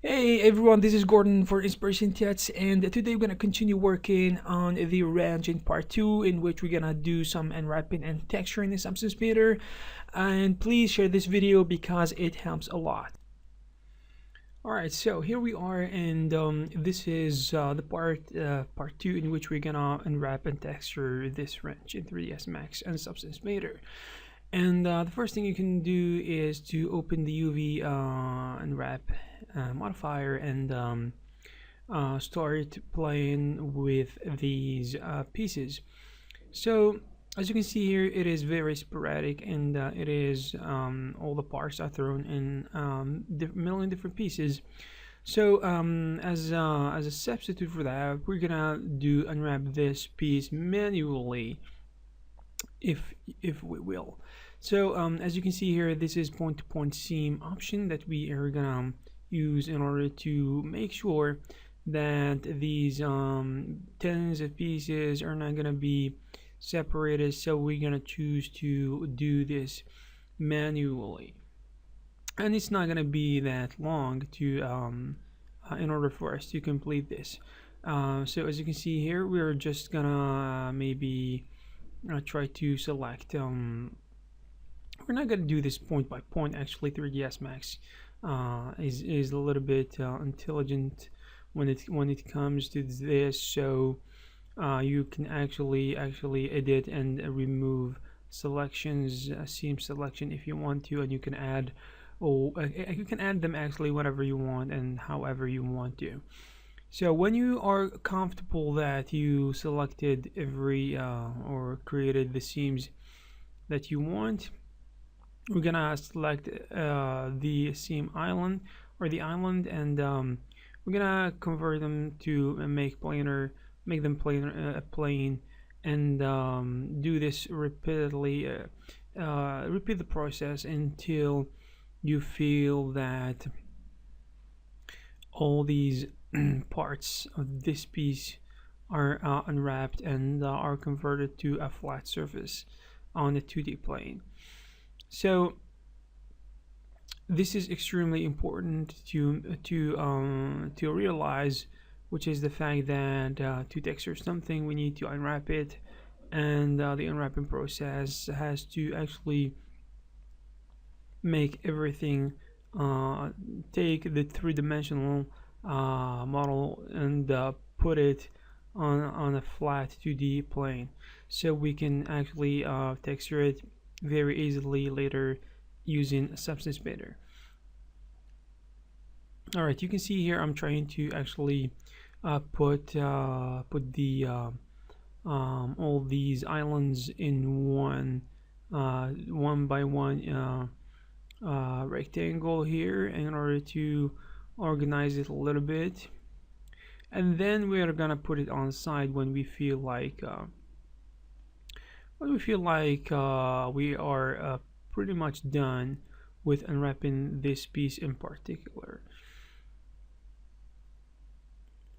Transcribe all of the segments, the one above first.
Hey everyone, this is Gordon for Inspiration Tips, and today we're gonna continue working on the range in part 2, in which we're gonna do some unwrapping and texturing in Substance Meter. And please share this video because it helps a lot. Alright, so here we are, and this is the part 2, in which we're gonna unwrap and texture this wrench in 3ds Max and Substance Meter. And the first thing you can do is to open the UV Unwrap modifier and start playing with these pieces. So as you can see here, it is very sporadic, and it is all the parts are thrown in million different pieces. So as a substitute for that, we're gonna unwrap this piece manually, if we will. So as you can see here, this is point-to-point seam option that we are gonna use in order to make sure that these tens of pieces are not gonna be separated. So we're gonna choose to do this manually, and it's not gonna be that long to in order for us to complete this. So as you can see here, we're just gonna maybe try to select we're not going to do this point by point. Actually 3ds Max is a little bit intelligent when it comes to this, so you can actually edit and remove selections, seam selection if you want to, and you can add you can add them actually whenever you want and however you want to. So when you are comfortable that you selected every or created the seams that you want, we're gonna select the seam island or the island, and we're gonna convert them to make them plain, and do this repeatedly. Repeat the process until you feel that all these parts of this piece are unwrapped and are converted to a flat surface on the 2D plane. So this is extremely important to realize, which is the fact that to texture something, we need to unwrap it, and the unwrapping process has to actually make everything take the three-dimensional model and put it on a flat 2D plane, so we can actually texture it very easily later using Substance Meter. Alright, you can see here I'm trying to actually put the all these islands in one by one rectangle here in order to organize it a little bit, and then we are gonna put it on the side when we feel like we are pretty much done with unwrapping this piece in particular.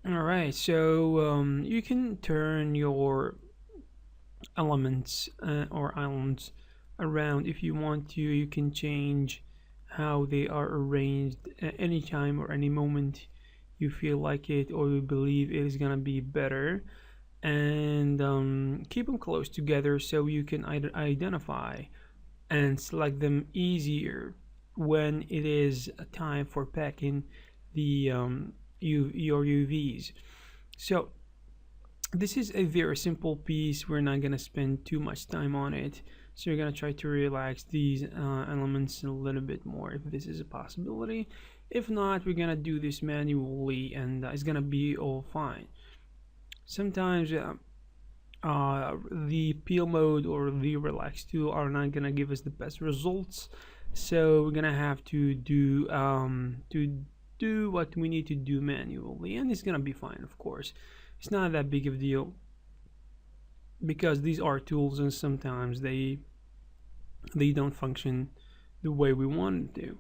Alright, so you can turn your elements or islands around if you want to. You can change how they are arranged at any time or any moment you feel like it, or you believe it is gonna be better, and keep them close together so you can identify and select them easier when it is time for packing the your UVs. So this is a very simple piece. We're not gonna spend too much time on it, so you're gonna try to relax these elements a little bit more if this is a possibility. If not, we're gonna do this manually, and it's gonna be all fine. Sometimes the peel mode or the relax tool are not gonna give us the best results, so we're gonna have to do what we need to do manually, and it's gonna be fine. Of course, it's not that big of a deal because these are tools, and sometimes they don't function the way we want them to.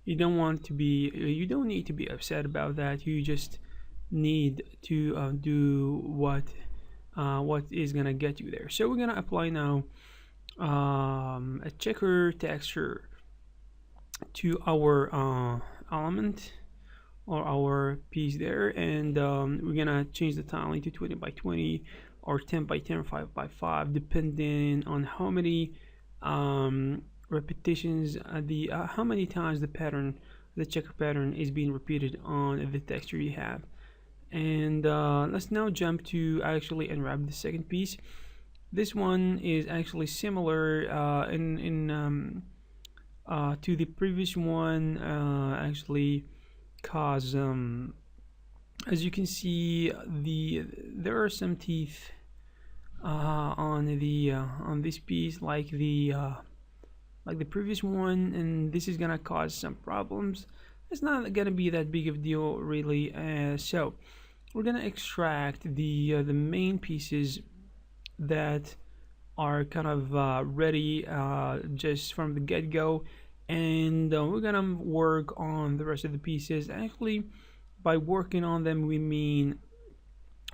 You don't need to be upset about that. You just need to do what is gonna get you there. So we're gonna apply now a checker texture to our element our piece there, and we're gonna change the tiling to 20 by 20 or 10 by 10 or 5 by 5, depending on how many repetitions, how many times the checker pattern is being repeated on the texture you have. And let's now jump to actually unwrap the second piece. This one is actually similar to the previous one, actually, cause as you can see, there are some teeth on this piece, like the previous one, and this is gonna cause some problems. It's not gonna be that big of a deal, really. So we're gonna extract the main pieces that are kind of ready just from the get-go, and we're gonna work on the rest of the pieces. Actually, by working on them, we mean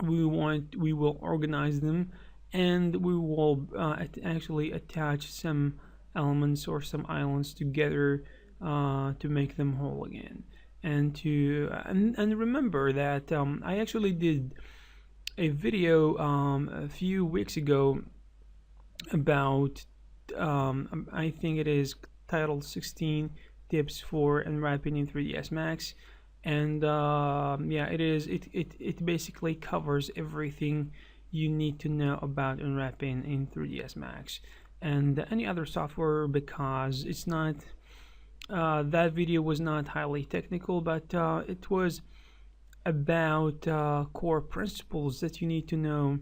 we will organize them, and we will actually attach some elements or some islands together to make them whole again. And remember that I actually did a video a few weeks ago about I think it is titled 16 tips for unwrapping in 3ds Max, and yeah, it basically covers everything you need to know about unwrapping in 3ds Max and any other software, because it's not that video was not highly technical, but it was about core principles that you need to know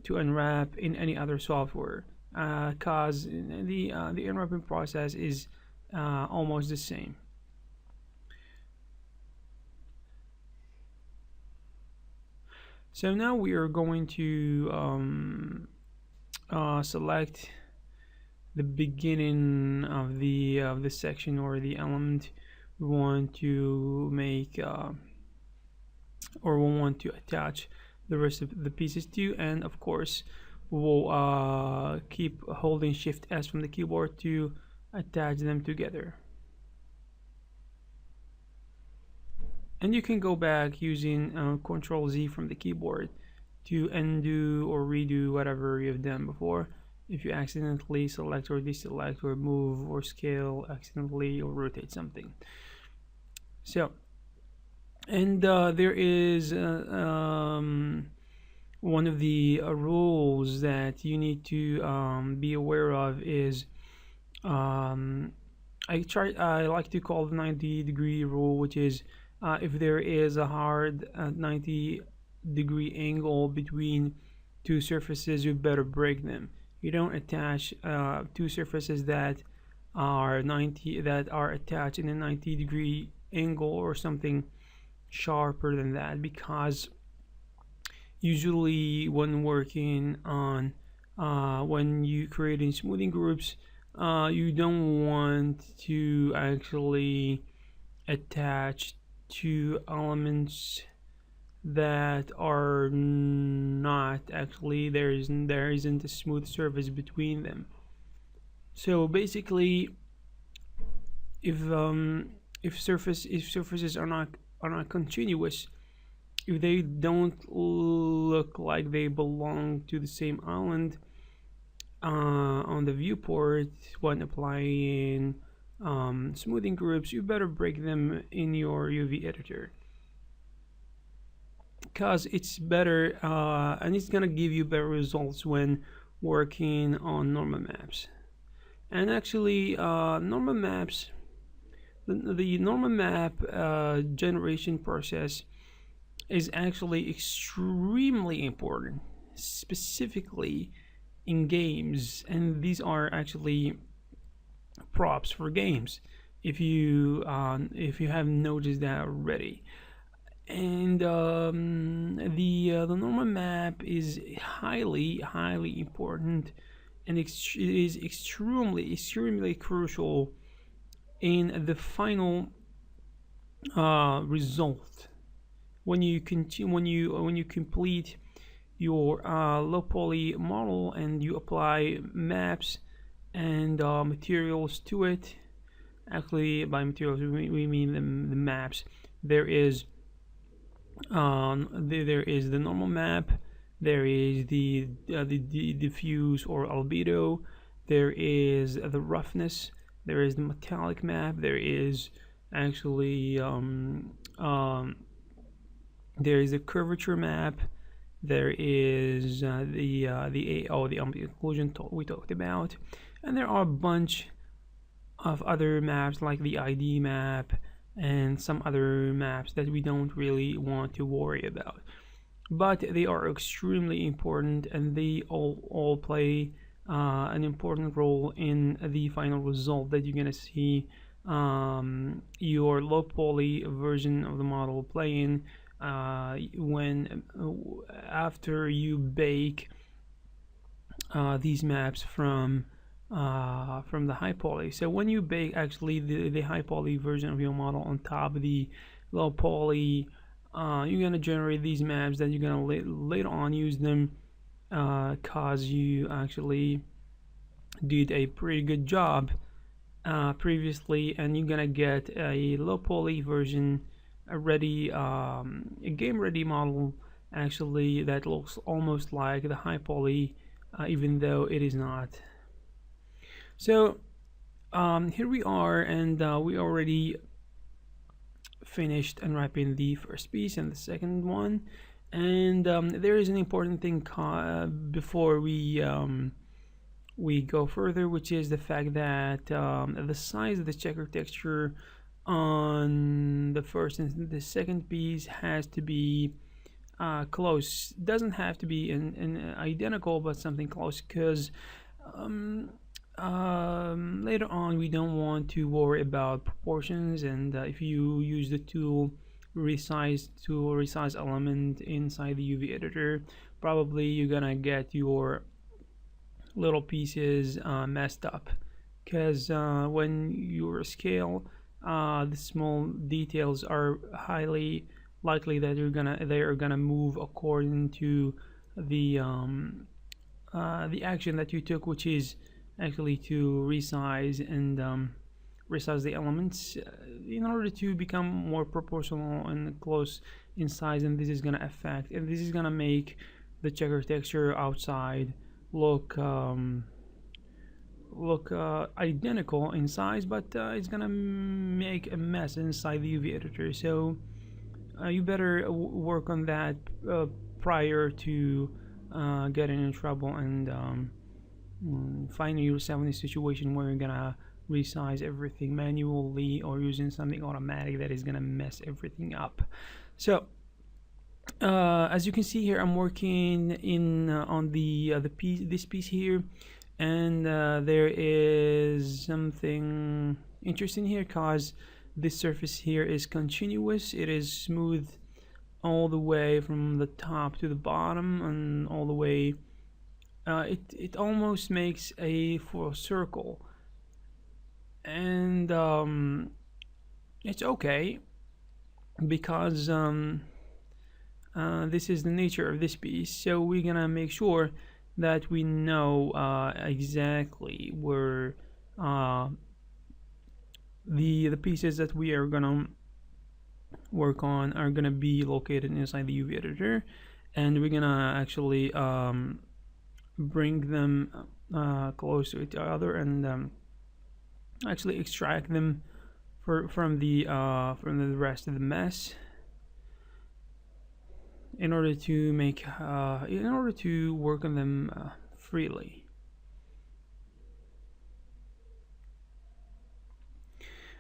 to unwrap in any other software, because the unwrapping process is almost the same. So now we are going to select the beginning of the section or the element we want to make or we want to attach the rest of the pieces to, and of course we'll keep holding Shift S from the keyboard to attach them together. And you can go back using Control Z from the keyboard to undo or redo whatever you've done before. If you accidentally select or deselect or move or scale accidentally or rotate something. So, and there is one of the rules that you need to be aware of is I like to call the 90-degree rule, which is if there is a hard 90-degree angle between two surfaces, you better break them. You don't attach two surfaces that are attached in a 90-degree angle or something sharper than that, because usually when working on when you creating smoothing groups, you don't want to actually attach two elements that are not actually there isn't a smooth surface between them. So basically, if surfaces are not continuous, if they don't look like they belong to the same island on the viewport when applying smoothing groups, you better break them in your UV editor, because it's better and it's gonna give you better results when working on normal maps. And actually normal maps, the normal map generation process is actually extremely important, specifically in games, and these are actually props for games, if you have noticed that already. And the normal map is highly important, and it is extremely crucial in the final result when you complete your low poly model and you apply maps and materials to it. Actually, by materials we mean the maps. There is there is the normal map, there is the diffuse or albedo, there is the roughness, there is the metallic map, there is actually there is a curvature map, there is the ambient occlusion we talked about, and there are a bunch of other maps like the ID map and some other maps that we don't really want to worry about, but they are extremely important, and they all play an important role in the final result that you're gonna see your low poly version of the model playing when after you bake these maps from the high poly. So when you bake actually the high poly version of your model on top of the low poly, you're gonna generate these maps that you're gonna later on use them cause you actually did a pretty good job previously, and you're gonna get a low poly version, a game ready model actually that looks almost like the high poly, even though it is not. So here we are, and we already finished unwrapping the first piece and the second one, and there is an important thing before we go further, which is the fact that the size of the checker texture on the first and the second piece has to be close. Doesn't have to be an identical, but something close, because later on we don't want to worry about proportions, and if you use the tool resize element inside the UV editor, probably you're gonna get your little pieces messed up, because when you scale the small details are highly likely that they are gonna move according to the action that you took, which is actually to resize and resize the elements in order to become more proportional and close in size, and this is gonna affect, and this is gonna make the checker texture outside look identical in size, but it's gonna make a mess inside the UV editor. So you better work on that prior to getting in trouble and finding yourself in a situation where you're gonna resize everything manually or using something automatic that is gonna mess everything up. So as you can see here, I'm working in on this piece here, and there is something interesting here because this surface here is continuous. It is smooth all the way from the top to the bottom and all the way. It almost makes a full circle, and it's okay because this is the nature of this piece. So we're gonna make sure that we know exactly where the pieces that we are gonna work on are gonna be located inside the UV editor, and we're gonna actually bring them close to each other and actually extract them from the rest of the mess in order to work on them freely.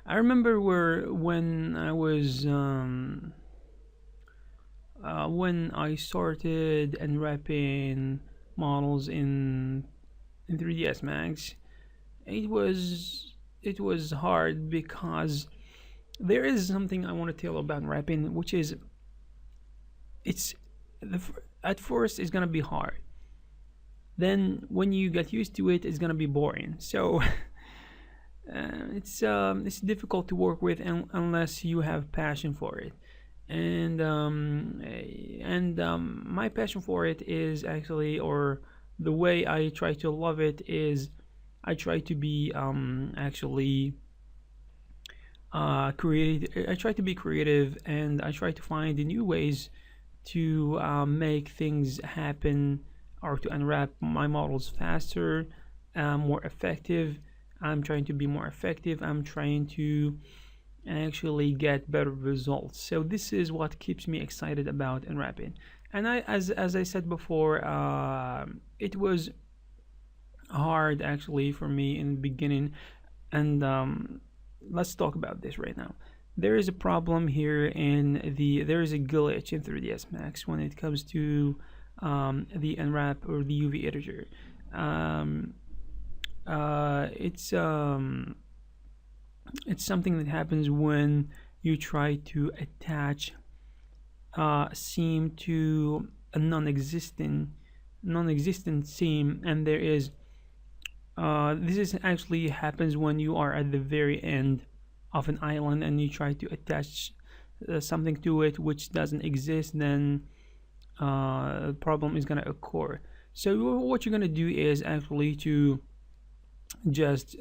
I remember when I started unwrapping models in 3ds Max, it was hard because there is something I want to tell about unwrapping, which is at first it's gonna be hard. Then when you get used to it, it's gonna be boring. So it's difficult to work with unless you have passion for it. And my passion for it is actually, or the way I try to love it is, I try to be actually I try to be creative, and I try to find new ways to make things happen, or to unwrap my models faster, more effective. I'm trying to be more effective. I'm trying to actually get better results. So this is what keeps me excited about unwrapping. And as I said before, it was hard actually for me in the beginning, and let's talk about this right now. There is a problem here there is a glitch in 3ds Max when it comes to the unwrap or the UV editor. Um, it's something that happens when you try to attach seam to a non-existent seam, and there is this is actually happens when you are at the very end of an island and you try to attach something to it which doesn't exist. Then the problem is going to occur. So what you're going to do is actually to just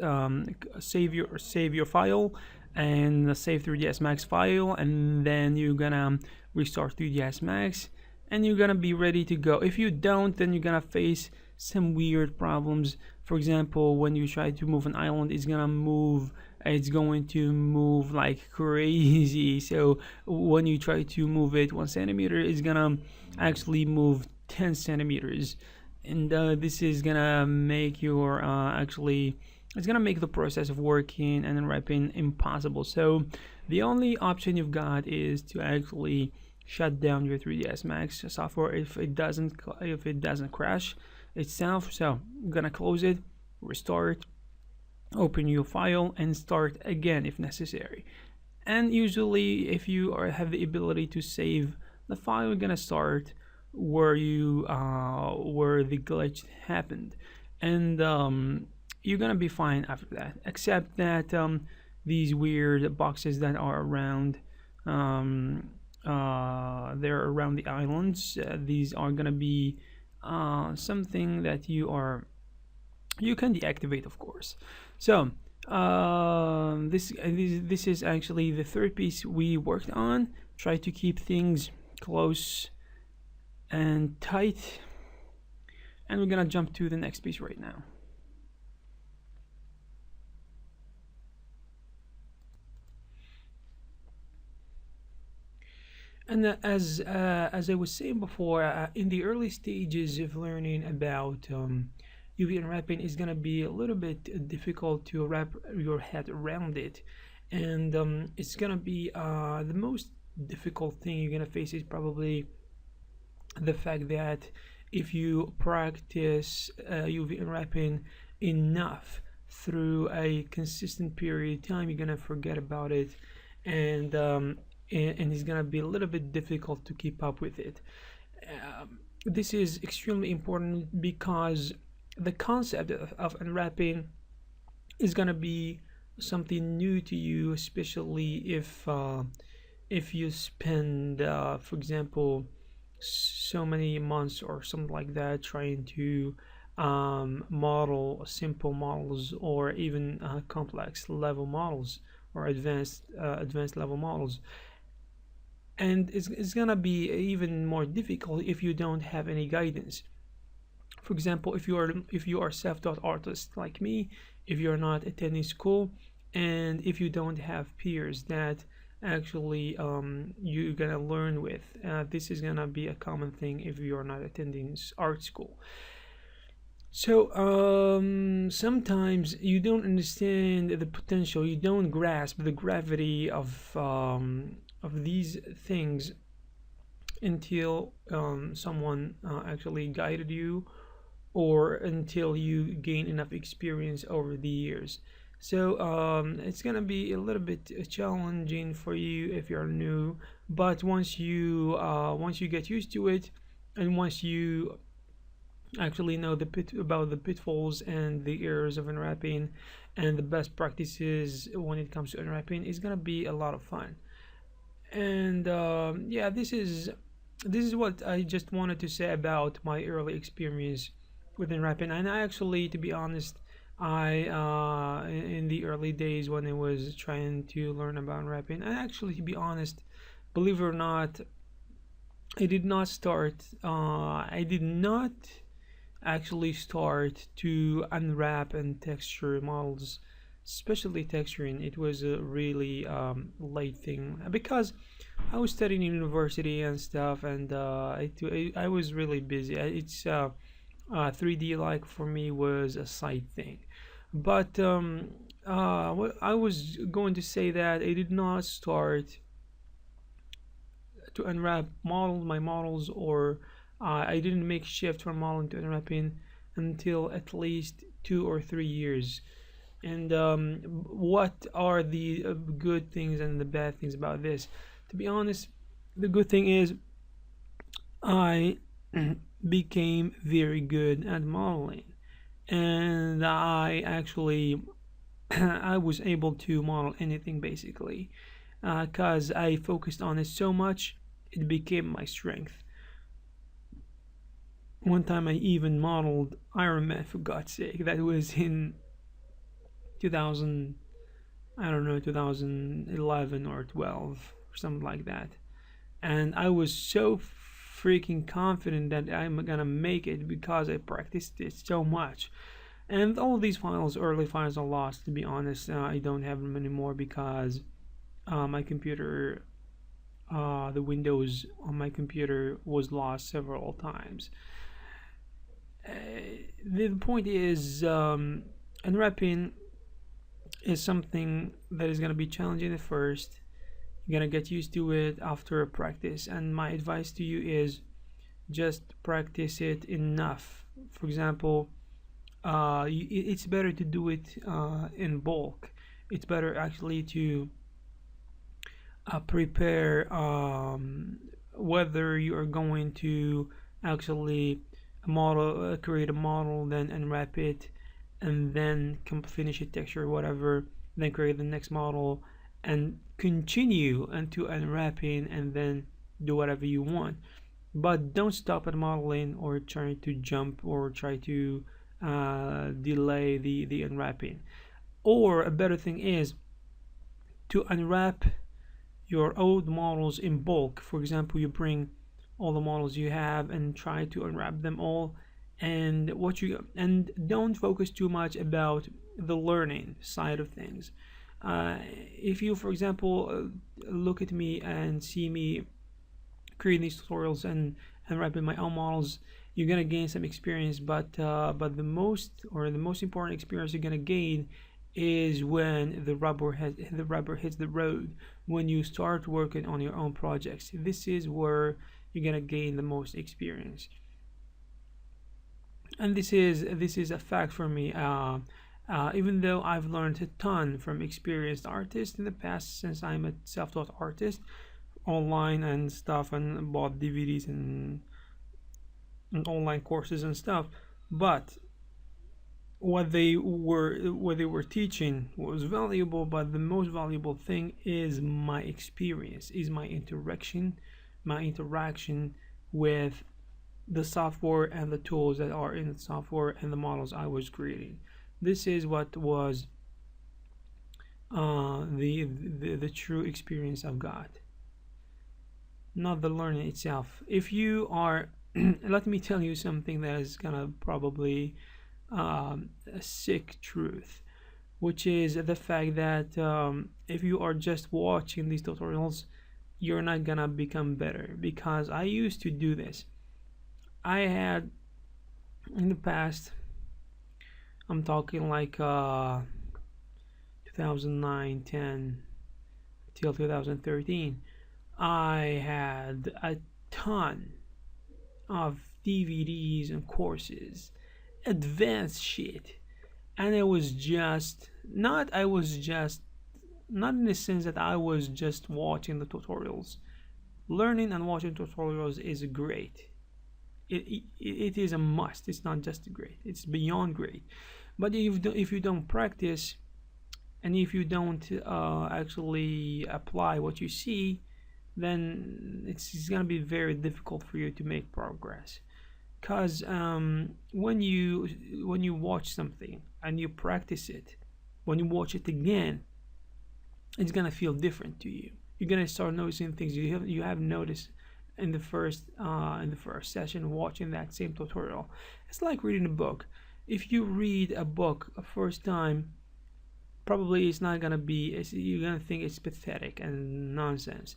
save your file, and save 3ds Max file, and then you're gonna restart 3ds Max, and you're gonna be ready to go. If you don't, then you're gonna face some weird problems. For example, when you try to move an island, it's going to move like crazy. So when you try to move it 1 centimeter, it's gonna actually move 10 centimeters, and this is gonna make your it's gonna make the process of working and unwrapping impossible. So the only option you've got is to actually shut down your 3ds Max software if it doesn't crash itself. So I'm gonna close it, restart, open your file, and start again if necessary. And usually, if you have the ability to save the file, you're gonna start where the glitch happened, and you're gonna be fine after that. Except that these weird boxes that are around, they're around the islands. These are gonna be something that you can deactivate, of course. So this is actually the third piece we worked on. Try to keep things close and tight, and we're gonna jump to the next piece right now. And as I was saying before, in the early stages of learning about UV unwrapping, is gonna be a little bit difficult to wrap your head around it, and it's gonna be the most difficult thing you're gonna face is probably the fact that if you practice UV unwrapping enough through a consistent period of time, you're gonna forget about it, and it's gonna be a little bit difficult to keep up with it. This is extremely important because the concept of unwrapping is gonna be something new to you, especially if you spend, for example, so many months or something like that trying to model simple models, or even complex level models, or advanced level models. And it's gonna be even more difficult if you don't have any guidance. For example, if you are self-taught artist like me, if you're not attending school, and if you don't have peers that actually you're gonna learn with, this is gonna be a common thing if you're not attending art school. So sometimes you don't understand the potential, you don't grasp the gravity of these things until someone actually guided you, or until you gain enough experience over the years. So it's gonna be a little bit challenging for you if you're new, but once you get used to it, and once you actually know about the pitfalls and the errors of unwrapping and the best practices when it comes to unwrapping, it's gonna be a lot of fun. And yeah, this is what I just wanted to say about my early experience with unwrapping. And I actually, to be honest, In the early days when I was trying to learn about unwrapping, and actually, to be honest, believe it or not, I did not actually start to unwrap and texture models, especially texturing. It was a really late thing because I was studying in university and stuff, and I was really busy. 3D like for me was a side thing, but what I was going to say that I did not start to unwrap my models, or I didn't make shift from modeling to unwrapping until at least 2 or 3 years. And what are the good things and the bad things about this? To be honest, the good thing is I became very good at modeling, and I actually I was able to model anything basically, because I focused on it so much, it became my strength. One time I even modeled Iron Man, for God's sake. That was in 2000, I don't know, 2011 or 12 or something like that. And I was so freaking confident that I'm gonna make it because I practiced it so much. And all these files, early files, are lost. To be honest, I don't have them anymore because my computer, the Windows on my computer was lost several times. The point is, unwrapping is something that is going to be challenging at first. You're going to get used to it after a practice, and my advice to you is just practice it enough. For example, it's better to do it in bulk. It's better actually to prepare, whether you are going to actually create a model, then unwrap it, and then finish it, texture, whatever, then create the next model and continue into unwrapping, and then do whatever you want. But don't stop at modeling or try to jump or try to delay the unwrapping. Or a better thing is to unwrap your old models in bulk. For example, you bring all the models you have and try to unwrap them all, and don't focus too much about the learning side of things. If you, for example, look at me and see me creating these tutorials and unwrapping my own models, you're gonna gain some experience, but the most important experience you're gonna gain is when the rubber hits the road, when you start working on your own projects. This is where you're gonna gain the most experience, and this is a fact for me. Even though I've learned a ton from experienced artists in the past, since I'm a self-taught artist online and stuff, and bought DVDs and online courses and stuff, but what they were teaching was valuable, but the most valuable thing is my experience, is my interaction with the software and the tools that are in the software and the models I was creating. This is what was the true experience I've got, not the learning itself. If you are let me tell you something that is gonna probably a sick truth, which is the fact that if you are just watching these tutorials, you're not gonna become better. Because I used to do this. I had in the past, I'm talking like 2009, 10 till 2013, I had a ton of DVDs and courses, advanced shit, and I was just not in the sense that I was just watching the tutorials. Learning and watching tutorials is great. It is a must. It's not just great, it's beyond great. But if you don't practice, and if you don't actually apply what you see, then it's gonna be very difficult for you to make progress. because when you watch something and you practice it, when you watch it again, it's gonna feel different to you. You're gonna start noticing things you have noticed in the first session watching that same tutorial. It's like reading a book. If you read a book a first time, probably it's not gonna be, you're gonna think it's pathetic and nonsense.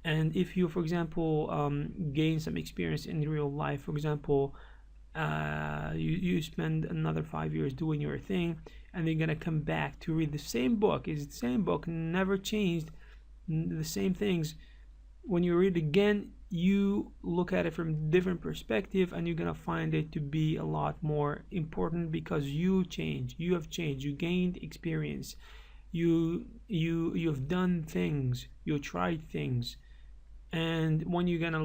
And if you, for example, gain some experience in real life, for example, you spend another 5 years doing your thing, and you're gonna come back to read the same book. It's the same book, never changed, the same things. When you read again, you look at it from a different perspective, and you're gonna find it to be a lot more important because you have changed, you gained experience, you've done things, you tried things. And when you're gonna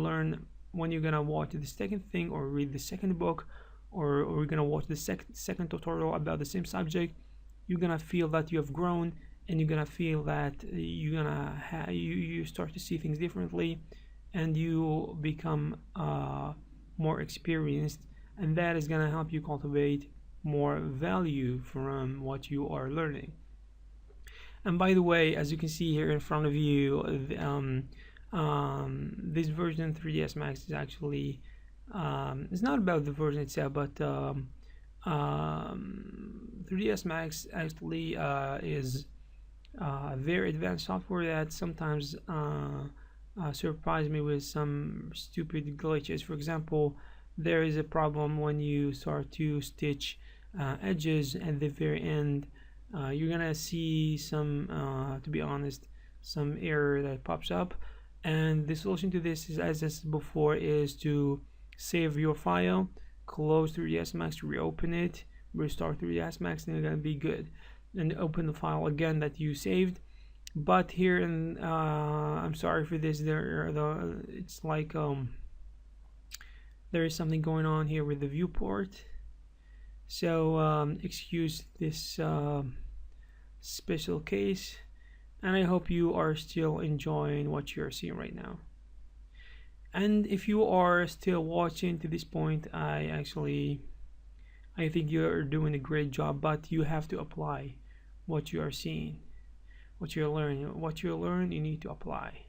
watch the second thing or read the second book, or you're gonna watch the second tutorial about the same subject, you're gonna feel that you have grown, and you're gonna feel that you start to see things differently, and you become more experienced, and that is gonna help you cultivate more value from what you are learning. And by the way, as you can see here in front of you, this version 3ds Max is actually it's not about the version itself, but 3ds Max actually is very advanced software that sometimes surprise me with some stupid glitches. For example, there is a problem when you start to stitch edges at the very end. You're gonna see some, to be honest, some error that pops up, and the solution to this is, as I said before, is to save your file, close 3ds Max, reopen it, restart 3ds Max, and you're gonna be good, and open the file again that you saved. But here, and I'm sorry for this, it's like there is something going on here with the viewport, so excuse this special case, and I hope you are still enjoying what you're seeing right now. And if you are still watching to this point, I think you're doing a great job, but you have to apply what you are seeing, what you're learning, you need to apply.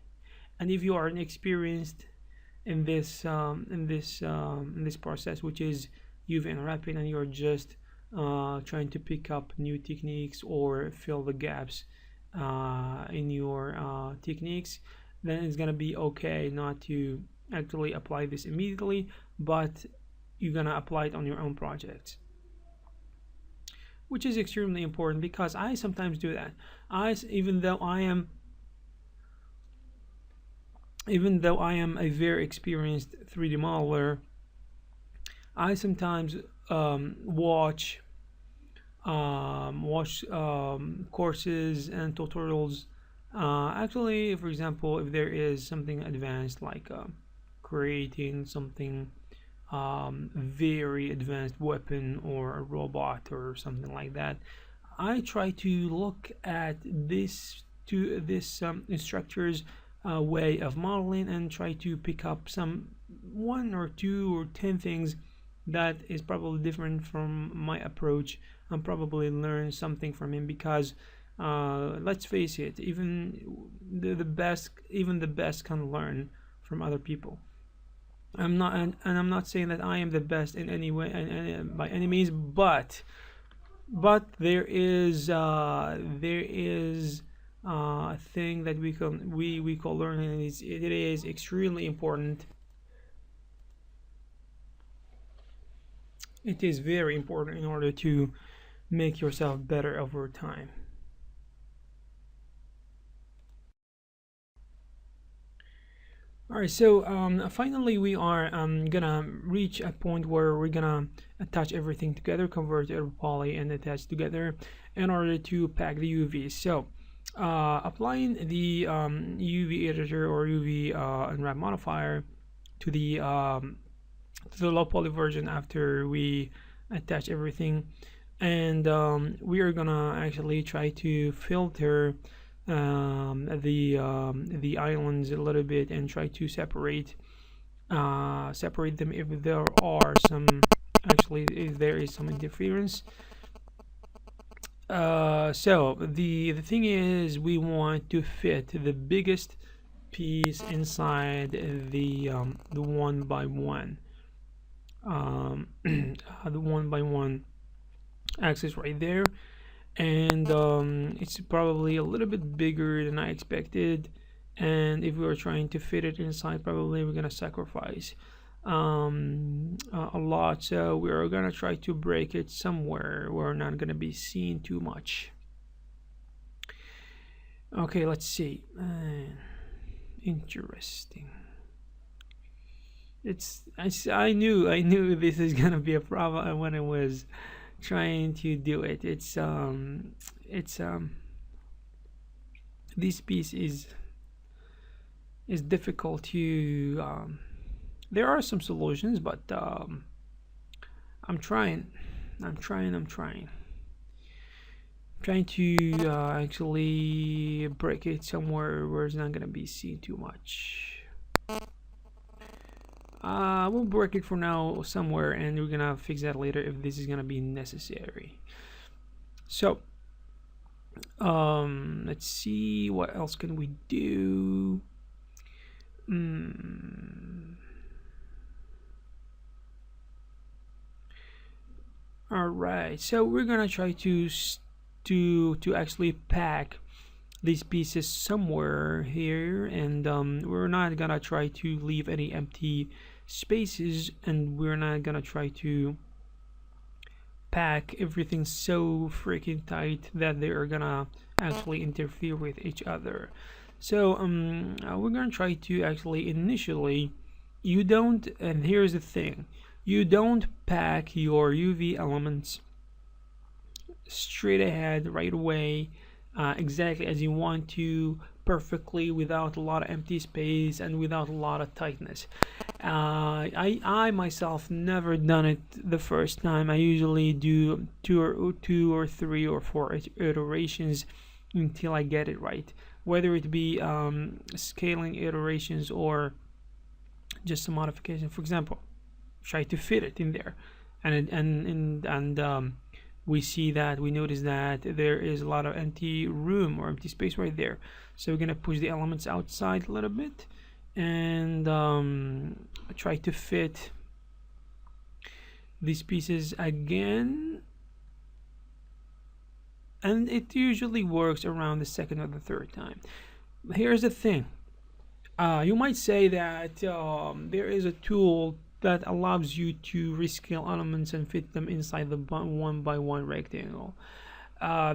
And if you are inexperienced in this process, which is you've unwrapping, and you're just trying to pick up new techniques or fill the gaps in your techniques, then it's gonna be okay not to actually apply this immediately, but you're gonna apply it on your own projects, which is extremely important, because I sometimes do that. Even though I am a very experienced 3D modeler, I sometimes watch courses and tutorials. Actually, for example, if there is something advanced like creating something very advanced weapon or a robot or something like that, I try to look at this instructor's way of modeling and try to pick up some 1 or 2 or 10 things that is probably different from my approach, and probably learn something from him, because let's face it, even the best can learn from other people. I'm not saying that I am the best in any way, by any means, but there is a thing that we call learning, and it is extremely important. It is very important in order to make yourself better over time. Alright, so finally we are gonna reach a point where we're gonna attach everything together, convert every poly and attach together in order to pack the UVs. So applying the UV editor or UV Unwrap Modifier to the low poly version after we attach everything, and we are gonna actually try to filter the islands a little bit and try to separate separate them if there are some, actually if there is some interference. So the thing is, we want to fit the biggest piece inside the one by one the one by one axis right there, and it's probably a little bit bigger than I expected, and if we are trying to fit it inside, probably we're gonna sacrifice a lot, so we're gonna try to break it somewhere where we're not gonna be seen too much. Okay, let's see. Interesting. I knew this is gonna be a problem when I was trying to do it. It's this piece is difficult to there are some solutions, but I'm trying to actually break it somewhere where it's not gonna be seen too much. We'll break it for now somewhere, and we're gonna fix that later if this is gonna be necessary. So let's see, what else can we do? All right, so we're gonna try to actually pack these pieces somewhere here, and we're not gonna try to leave any empty spaces, and we're not gonna try to pack everything so freaking tight that they are gonna actually interfere with each other. So we're gonna try to actually initially, you don't, and here's the thing, you don't pack your UV elements straight ahead right away, exactly as you want to, perfectly, without a lot of empty space and without a lot of tightness. I myself never done it the first time. I usually do two or three or four iterations until I get it right, whether it be scaling iterations or just a modification. For example, try to fit it in there, and we notice that there is a lot of empty room or empty space right there, so we're gonna push the elements outside a little bit and try to fit these pieces again, and it usually works around the second or the third time. Here's the thing, you might say that there is a tool that allows you to rescale elements and fit them inside the one by one rectangle.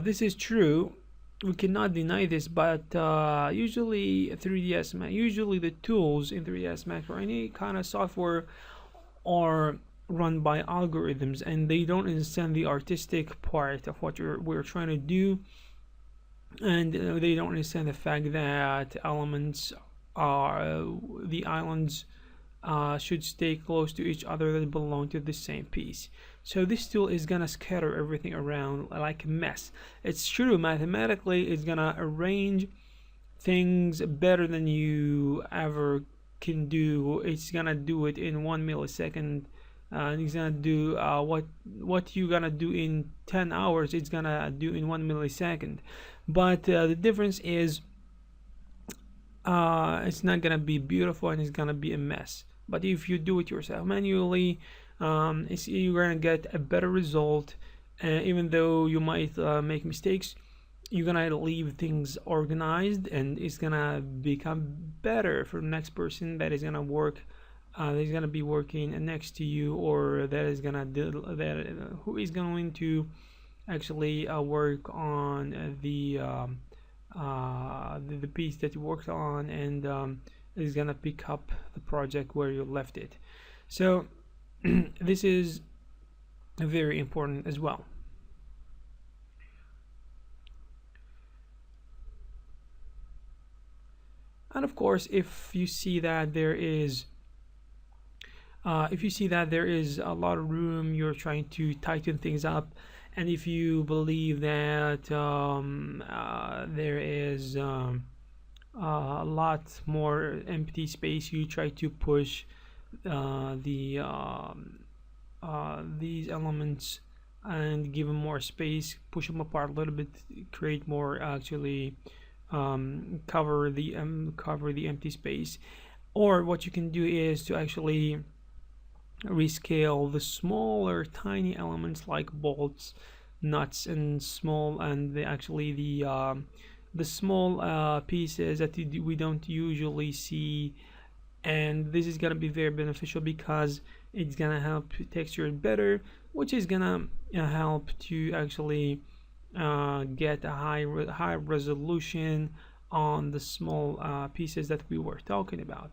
This is true, we cannot deny this, but usually 3ds Max, usually the tools in 3ds Max or any kind of software are run by algorithms, and they don't understand the artistic part of what we're trying to do, and they don't understand the fact that elements are the islands should stay close to each other that belong to the same piece. So this tool is gonna scatter everything around like a mess. It's true, mathematically it's gonna arrange things better than you ever can do. It's gonna do it in 1 millisecond. It's gonna do what you gonna do in 10 hours, it's gonna do in 1 millisecond. But the difference is it's not gonna be beautiful, and it's gonna be a mess. But if you do it yourself manually, you're gonna get a better result. Even though you might make mistakes, you're gonna leave things organized, and it's gonna become better for the next person that is gonna work, that is gonna be working next to you, or that is gonna who is going to actually work on the piece that you worked on, and is gonna pick up the project where you left it. So this is very important as well. And of course, if you see that there is a lot of room, you're trying to tighten things up, and if you believe that there is a lot more empty space, you try to push these elements and give them more space, push them apart a little bit, create more, actually cover the empty space. Or what you can do is to actually rescale the smaller tiny elements like bolts, nuts, and the small pieces that we don't usually see. And this is gonna be very beneficial because it's gonna help texture it better, which is gonna help to actually get a high resolution on the small pieces that we were talking about.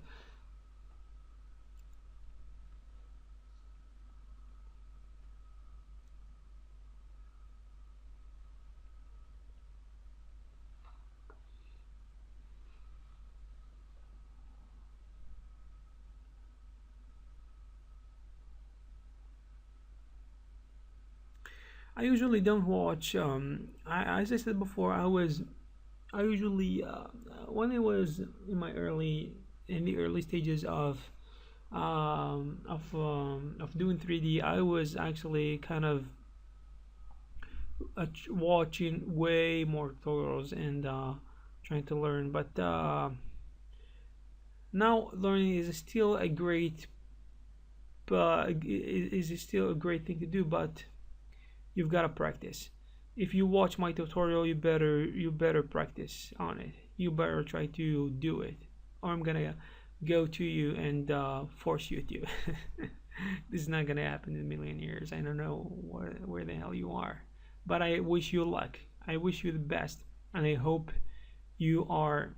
I usually don't watch. As I said before, I usually when I was in the early stages of doing 3D, I was actually kind of watching way more tutorials and trying to learn. But now learning is still a great, is still a great thing to do, but you've got to practice. If you watch my tutorial, you better practice on it. You better try to do it, or I'm gonna go to you and force you to. This is not gonna happen in a million years. I don't know where the hell you are, but I wish you luck. I wish you the best, and I hope you are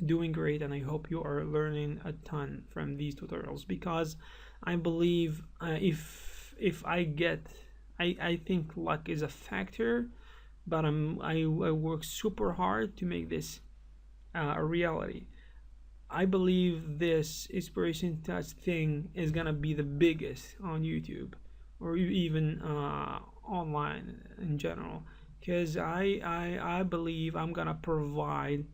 doing great, and I hope you are learning a ton from these tutorials, because I believe if I think luck is a factor, but I work super hard to make this a reality. I believe this inspiration touch thing is gonna be the biggest on YouTube, or even online in general, because I believe I'm gonna provide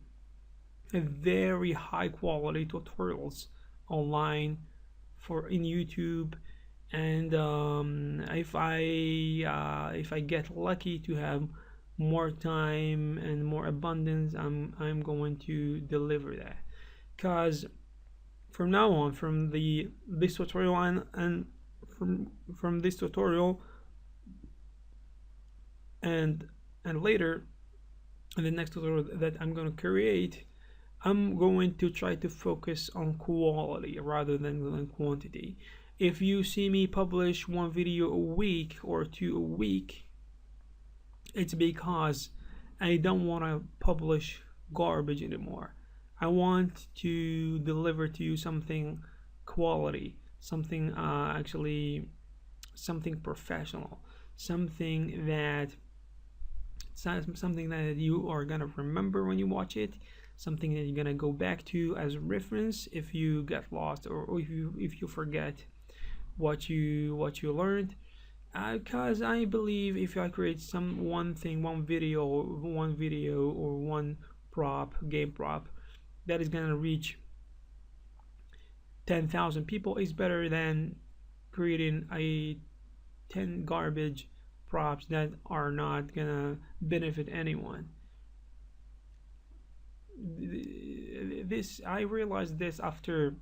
a very high quality tutorials online in YouTube. And if I get lucky to have more time and more abundance, I'm going to deliver that. Because from now on, from this tutorial and from this tutorial and later in the next tutorial that I'm going to create, I'm going to try to focus on quality rather than quantity. If you see me publish one video a week or two a week, it's because I don't want to publish garbage anymore. I want to deliver to you something quality, something actually something professional, something that you are gonna remember when you watch it, something that you're gonna go back to as a reference if you get lost, or if you forget what you learned. Because I believe if I create one video or one game prop that is gonna reach 10,000 people, is better than creating a 10 garbage props that are not gonna benefit anyone. I realized this after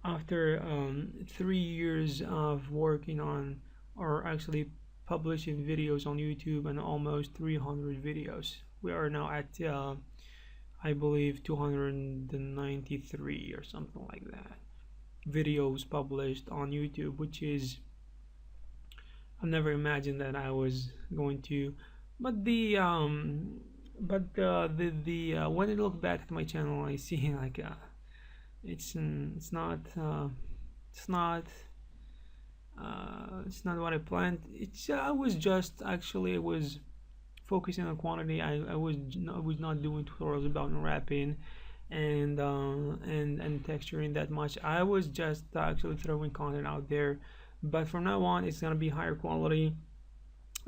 3 years of working on, or actually publishing videos on YouTube, and almost 300 videos. We are now at I believe 293 or something like that videos published on YouTube, which is, I never imagined that I was going to. But when I look back at my channel, I see like it's not what I planned. I was focusing on quantity. I was not doing tutorials about unwrapping and texturing that much. I was just actually throwing content out there. But from now on, it's gonna be higher quality.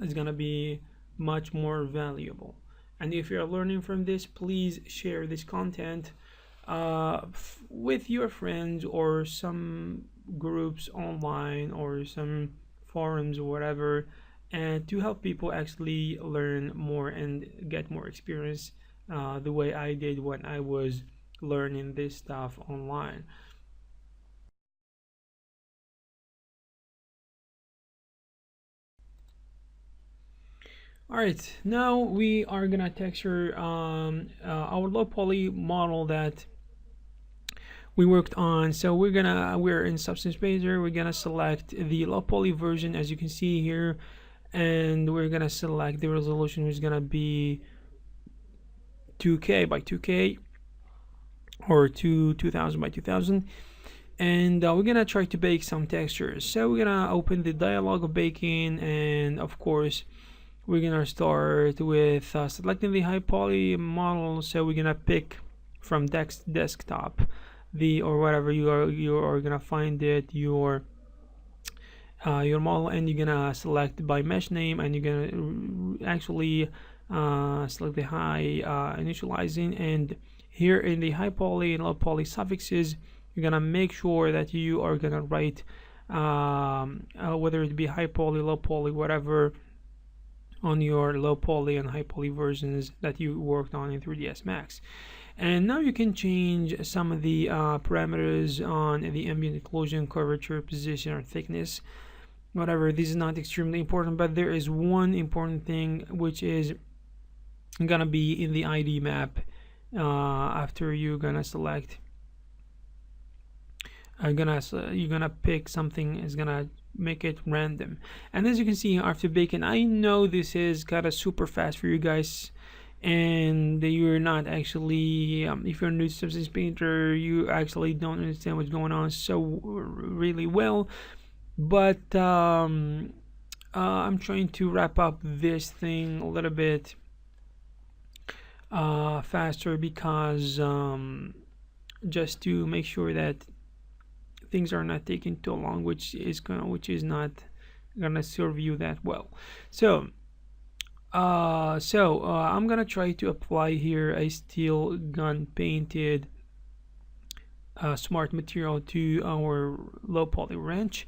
It's gonna be much more valuable. And if you're learning from this, please share this content with your friends or some groups online or some forums or whatever, and to help people actually learn more and get more experience, the way I did when I was learning this stuff online. All right, now we are gonna texture our low poly model that we worked on. So we're in Substance Painter. We're gonna select the low poly version, as you can see here, and we're gonna select the resolution, which is gonna be 2K by 2K or 2000 by 2000. And we're gonna try to bake some textures. So we're gonna open the dialog of baking, and of course we're gonna start with selecting the high poly model. So we're gonna pick from desktop the, or whatever you are gonna find it, your model, and you're gonna select by mesh name, and you're gonna actually select the high initializing, and here in the high poly and low poly suffixes, you're gonna make sure that you are gonna write whether it be high poly, low poly, whatever, on your low poly and high poly versions that you worked on in 3ds Max. And now you can change some of the parameters on the ambient occlusion, curvature, position, or thickness, whatever. This is not extremely important, but there is one important thing, which is gonna be in the ID map. After you're gonna select, you're gonna pick something, is gonna make it random. And as you can see after baking, I know this is kind of super fast for you guys, and you're not actually if you're new to Substance Painter, you actually don't understand what's going on so really well, but I'm trying to wrap up this thing a little bit faster, because just to make sure that things are not taking too long, which is not gonna serve you that well. So I'm gonna try to apply here a steel gun painted smart material to our low poly wrench,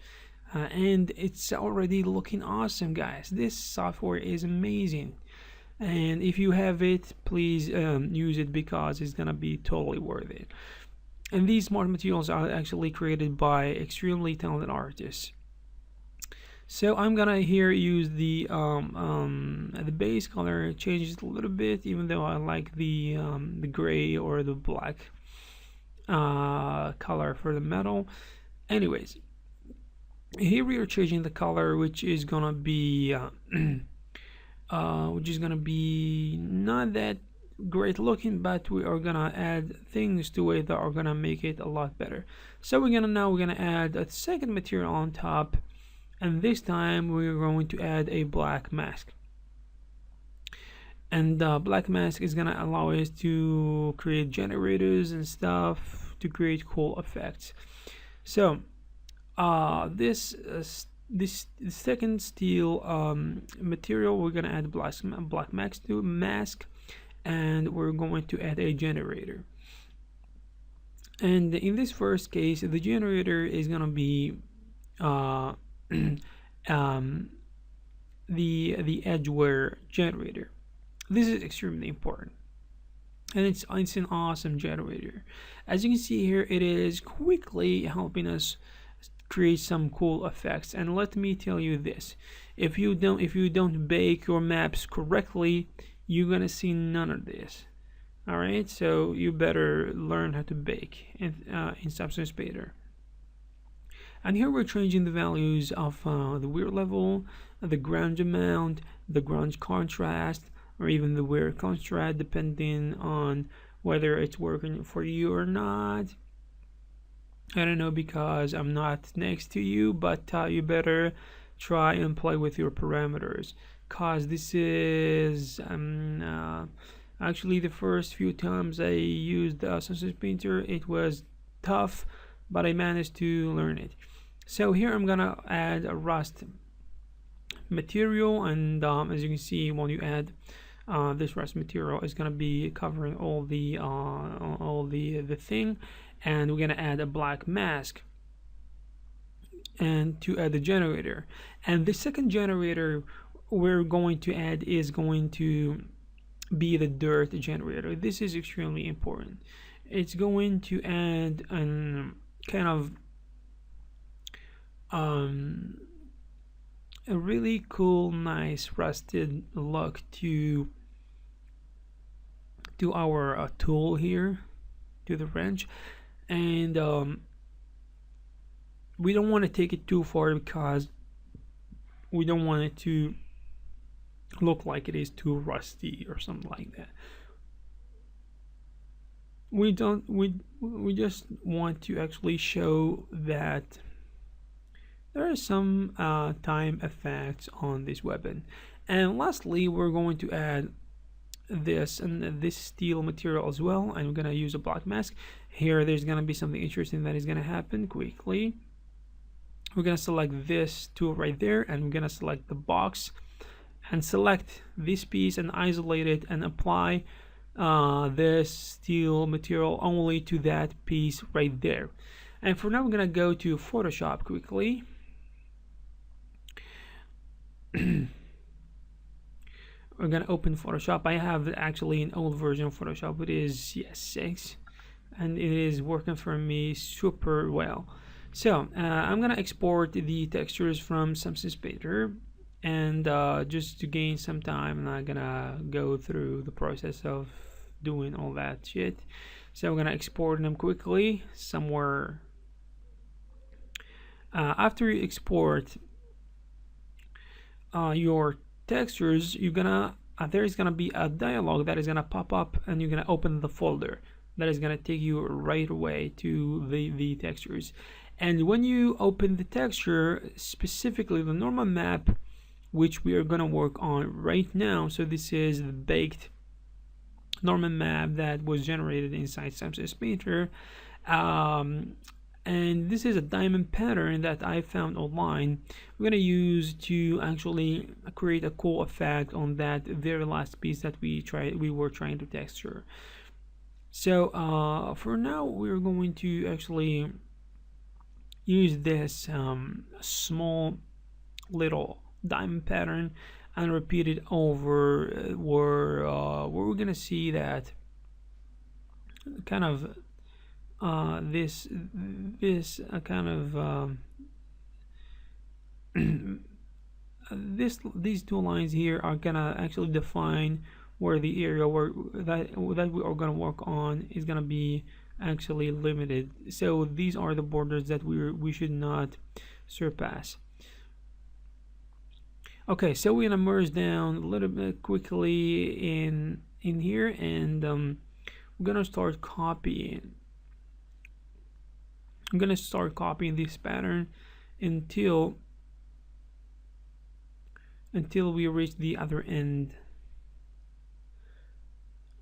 and it's already looking awesome, guys. This software is amazing, and if you have it, please use it, because it's gonna be totally worth it. And these smart materials are actually created by extremely talented artists. So I'm gonna here use the base color, change it a little bit, even though I like the gray or the black color for the metal. Anyways, here we are changing the color, which is gonna be not that great looking, but we are gonna add things to it that are gonna make it a lot better. So we're gonna add a second material on top, and this time we're going to add a black mask. And black mask is gonna allow us to create generators and stuff to create cool effects. So this second steel material, we're gonna add black mask, and we're going to add a generator. And in this first case, the generator is gonna be the Edgeware Generator. This is extremely important, and it's an awesome generator. As you can see here, it is quickly helping us create some cool effects. And let me tell you this: if you don't bake your maps correctly, you're gonna see none of this. All right, so you better learn how to bake in Substance Painter. And here we're changing the values of the wear level, the grunge amount, the grunge contrast, or even the wear contrast, depending on whether it's working for you or not. I don't know, because I'm not next to you, but you better try and play with your parameters, cause this is actually the first few times I used Substance Painter, it was tough, but I managed to learn it. So here I'm gonna add a rust material, and as you can see, when you add this rust material is gonna be covering all the thing, and we're gonna add a black mask and to add the generator. And the second generator we're going to add is going to be the dirt generator. This is extremely important. It's going to add an kind of a really cool, nice rusted look to our tool here, to the wrench. And we don't want to take it too far because we don't want it to look like it is too rusty or something like that. We just want to actually show that there are some time effects on this weapon. And lastly, we're going to add this and this steel material as well, and we're gonna use a black mask. Here there's gonna be something interesting that is gonna happen quickly. We're gonna select this tool right there, and we're gonna select the box and select this piece and isolate it and apply this steel material only to that piece right there. And for now, we're gonna go to Photoshop quickly. We're gonna open Photoshop. I have actually an old version of Photoshop. It is CS6, and it is working for me super well. So I'm gonna export the textures from Substance Painter, and just to gain some time, I'm not gonna go through the process of doing all that shit. So we're gonna export them quickly somewhere. After you export your textures, you're gonna there's gonna be a dialog that is gonna pop up, and you're gonna open the folder that is gonna take you right away to the textures. And when you open the texture, specifically the normal map, which we are gonna work on right now, so this is the baked normal map that was generated inside Substance Painter, and this is a diamond pattern that I found online. We're gonna use to actually create a cool effect on that very last piece that we were trying to texture. So for now, we're going to actually use this small little diamond pattern and repeat it over where we're gonna see that kind of this kind of these two lines here are gonna actually define where the area where that we are gonna work on is gonna be actually limited. So these are the borders that we should not surpass. Okay, so we're gonna merge down a little bit quickly in here, and we're gonna start copying. I'm gonna start copying this pattern until we reach the other end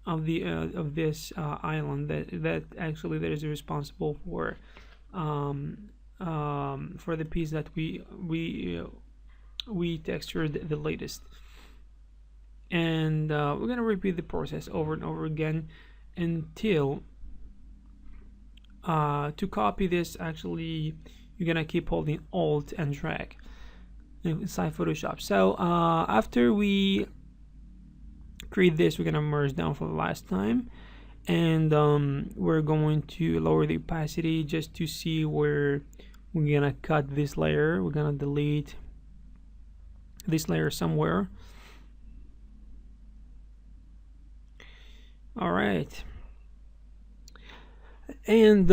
of the of this island that actually that is responsible for the piece that we textured the latest. And we're gonna repeat the process over and over again until to copy this, actually you're gonna keep holding Alt and drag inside Photoshop. So after we create this, we're gonna merge down for the last time, and we're going to lower the opacity just to see where we're gonna cut this layer. We're gonna delete this layer somewhere. All right. And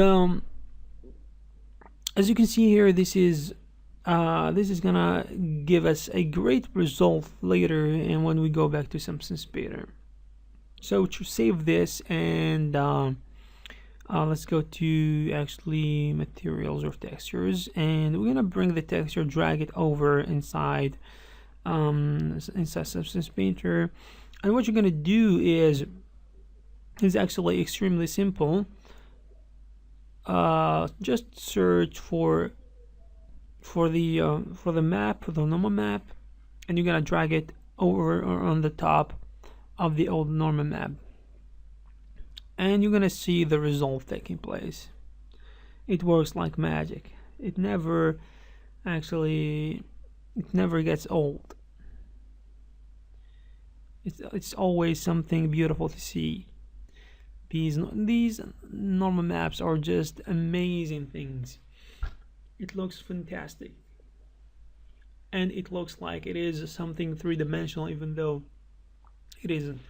as you can see here, this is gonna give us a great result later, and when we go back to Substance Painter. So to save this, and let's go to actually materials or textures, and we're gonna bring the texture, drag it over inside Substance Painter. And what you're gonna do is actually extremely simple. Just search for the map, for the normal map, and you're gonna drag it over or on the top of the old normal map, and you're gonna see the result taking place. It works like magic. It never actually, it never gets old. It's always something beautiful to see. These normal maps are just amazing things. It looks fantastic, and it looks like it is something three-dimensional, even though it isn't.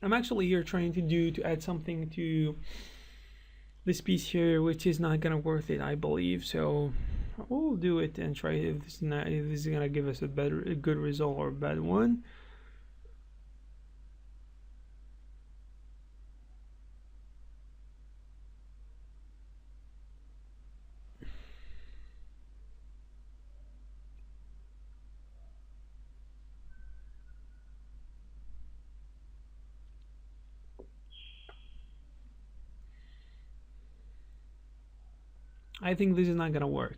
I'm actually here trying to add something to this piece here, which is not gonna worth it, I believe. So we'll do it and try if this is gonna give us a good result or a bad one. I think this is not gonna work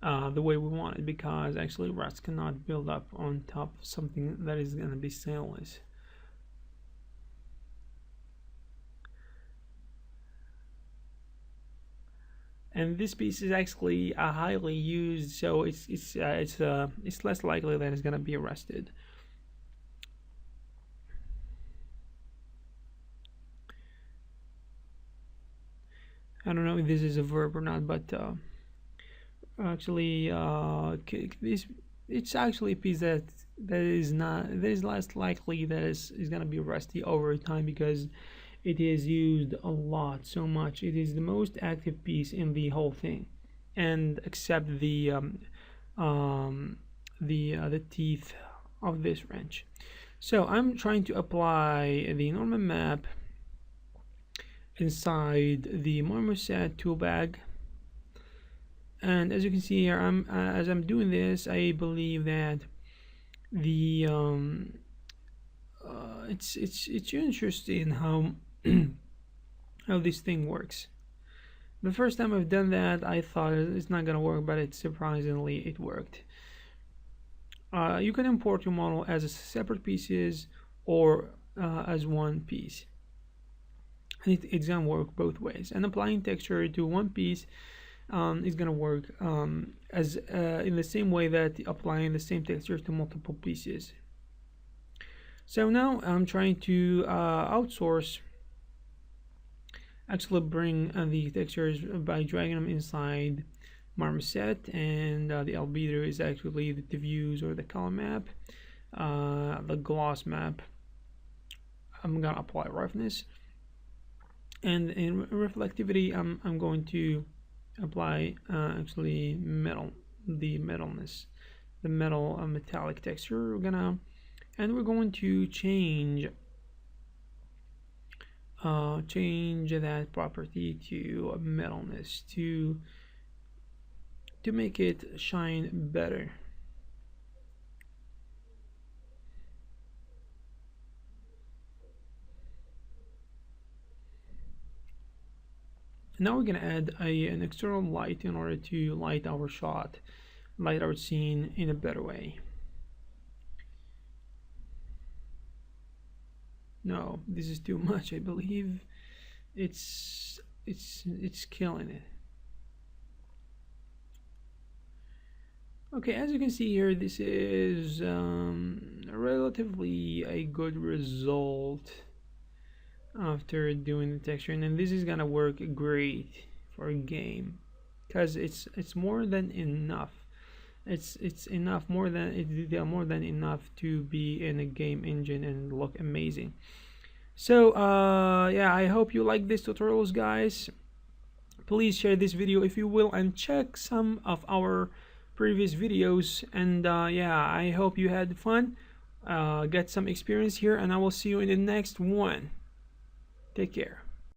the way we want it, because actually rats cannot build up on top of something that is gonna be stainless. And this piece is actually highly used, so it's less likely that it's gonna be arrested. I don't know if this is a verb or not, but actually, it's actually a piece that is less likely that is gonna be rusty over time, because it is used a lot, so much. It is the most active piece in the whole thing, and except the teeth of this wrench. So I'm trying to apply the normal map inside the Marmoset Toolbag, and as you can see here, as I'm doing this, I believe that the it's interesting how how this thing works. The first time I've done that, I thought it's not gonna work, but surprisingly it worked. You can import your model as separate pieces or as one piece. It's gonna work both ways, and applying texture to one piece is gonna work as in the same way that applying the same texture to multiple pieces. So now I'm trying to outsource, actually bring the textures by dragging them inside Marmoset, and the albedo is actually the diffuse or the color map, the gloss map. I'm gonna apply roughness. And in reflectivity, I'm going to apply actually the metalness, the metallic texture. We're going to change that property to metalness to make it shine better. Now we're gonna add an external light in order to light our shot, light our scene in a better way. No, this is too much, I believe. It's killing it. Okay, as you can see here, this is relatively a good result after doing the texturing, and this is gonna work great for a game because it's more than enough. It's enough, more than enough to be in a game engine and look amazing. So yeah, I hope you like this tutorials, guys. Please share this video if you will, and check some of our previous videos, and yeah, I hope you had fun, get some experience here, and I will see you in the next one. Take care.